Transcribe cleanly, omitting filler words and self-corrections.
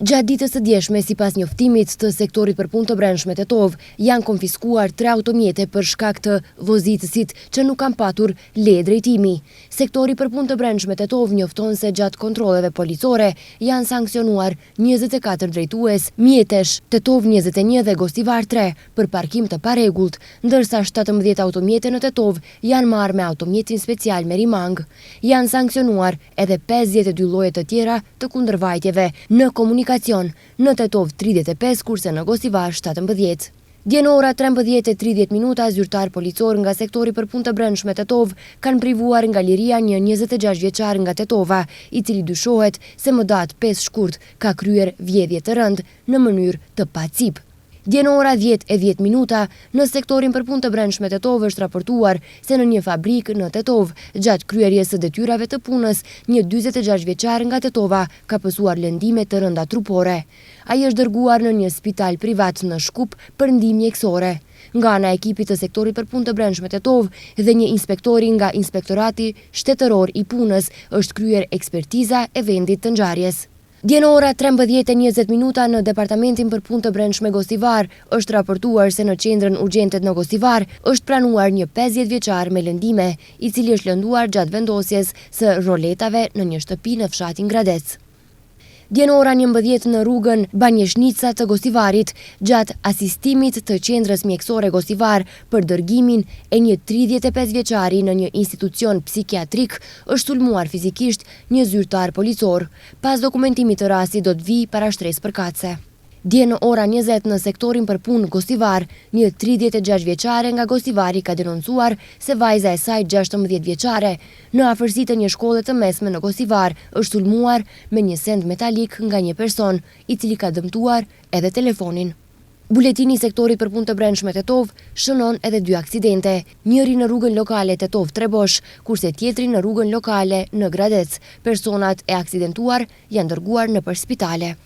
Gjatë ditës së djeshme, sipas njoftimit të sektorit për punë të brendshme Tetov, janë konfiskuar 3 automjete për shkak të vozitësit që nuk kanë patur leje drejtimi. Sektori për punë të brendshme Tetov njofton se gjatë kontrolleve policore janë sankcionuar 24 drejtues, mjetesh Tetov 21 dhe Gostivar 3 për parkim të parregullt, ndërsa 17 automjete në Tetov janë marrë me automjetin special me rimang. Janë sankcionuar edhe 52 lloje të tjera të kundërvajtjeve në komunikacion, në Tetov 35, kurse në Gostivar 17. Dje në ora 13:30 zyrtar policor nga sektori për punë të brendshme Tetov kanë privuar nga liria një 26 vjeçar nga Tetova, i cili dyshohet se më datë 5 shkurt ka kryer vjedhje të rënd në mënyrë të pacip. Dje në ora 10:10 në sektorin për punë të brendshme Tetov është raportuar se në një fabrikë në Tetov, gjatë kryerjes së detyrave të punës, një 46 vjeçar nga Tetova ka pësuar lëndime të rënda trupore. Ai është dërguar në një spital privat në Shkup për ndihmë mjekësore. Nga ana e ekipit të sektorit për punë të brendshme Tetov dhe një inspektori nga Inspektorati Shtetëror i Punës është kryer ekspertiza e vendit të ngjarjes. Dje në ora 13:20 në departamentin për punë të brendshme Gostivar është raportuar se në qendrën urgjentet në Gostivar është pranuar një 50 vjeçar me lëndime, i cili është lënduar gjatë vendosjes së roletave në një shtëpi në fshatin Gradec. Dje në ora 11 në rrugën Banjeshnica të Gostivarit, gjatë asistimit të qendrës mjekësore Gostivar për dërgimin e një 35 vjeçari në një institucion psikiatrik, është sulmuar fizikisht një zyrtar policor. Pas dokumentimit të rastit do të vijë para shtresë përkatëse. Dje në ora 20 në sektorin për punë Gostivar, një 36 vjeçare nga Gostivari ka denoncuar se vajza e saj 16 vjeçare në afërsi të një shkolle të mesme në Gostivar është sulmuar me një send metalik nga një person, i cili ka dëmtuar edhe telefonin. Buletini i sektorit për punë të brendshme Tetov shënon edhe 2 aksidente, njëri në rrugën lokale Tetov Trebosh, kurse tjetri në rrugën lokale në Gradec. Personat e aksidentuar janë dërguar nëpër spitale.